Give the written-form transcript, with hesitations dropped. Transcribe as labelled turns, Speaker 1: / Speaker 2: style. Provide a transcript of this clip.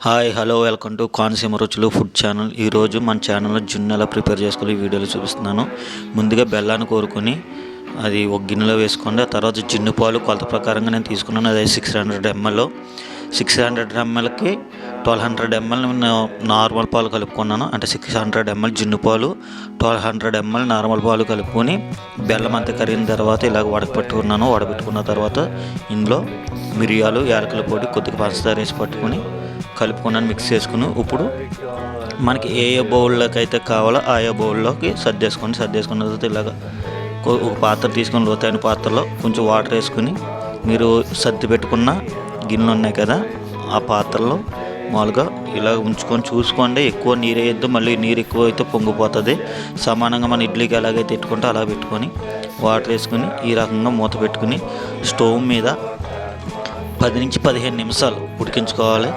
Speaker 1: Hi hello welcome to Konaseema రుచులు food channel. ఈరోజు మన ఛానల్లో జున్ను ఎలా ప్రిపేర్ చేసుకోవాలి ఈ వీడియోలో చూపిస్తున్నాను. ముందుగా బెల్లాన్ని కోరుకొని అది ఒక గిన్నెలో వేసుకోండి. ఆ తర్వాత జున్ను పాలు కొలత ప్రకారంగా నేను తీసుకున్నాను. అదే 600 ml. 600 mlకి 1200 ml నార్మల్ పాలు కలుపుకున్నాను. అంటే 600 ml జున్ను పాలు, 1200 ml నార్మల్ పాలు కలుపుకొని బెల్లం అంతా కరిగిన తర్వాత ఇలాగ వడకపెట్టుకున్నాను. వడపెట్టుకున్న తర్వాత ఇందులో మిరియాలు, యాలకుల పొడి, కొద్దిగా పంచదార వేసి పట్టుకొని కలుపుకున్నాను, మిక్స్ చేసుకుని ఇప్పుడు మనకి ఏ బౌల్లోకి అయితే కావాలో ఆయా బౌల్లోకి సర్దేసుకున్న తర్వాత ఇలాగ ఒక పాత్ర తీసుకొని లోతైన పాత్రలో కొంచెం వాటర్ వేసుకుని మీరు సర్ది పెట్టుకున్న గిన్నెలు ఉన్నాయి కదా ఆ పాత్రలో మామూలుగా ఇలా ఉంచుకొని చూసుకోండి. ఎక్కువ నీరు వేయద్దు, మళ్ళీ నీరు ఎక్కువ అయితే పొంగిపోతుంది. సమానంగా మన ఇడ్లీకి ఎలాగైతే పెట్టుకుంటే అలా పెట్టుకొని వాటర్ వేసుకుని ఈ రకంగా మూత పెట్టుకుని స్టవ్ మీద 10 నుంచి 15 నిమిషాలు ఉడికించుకోవాలి.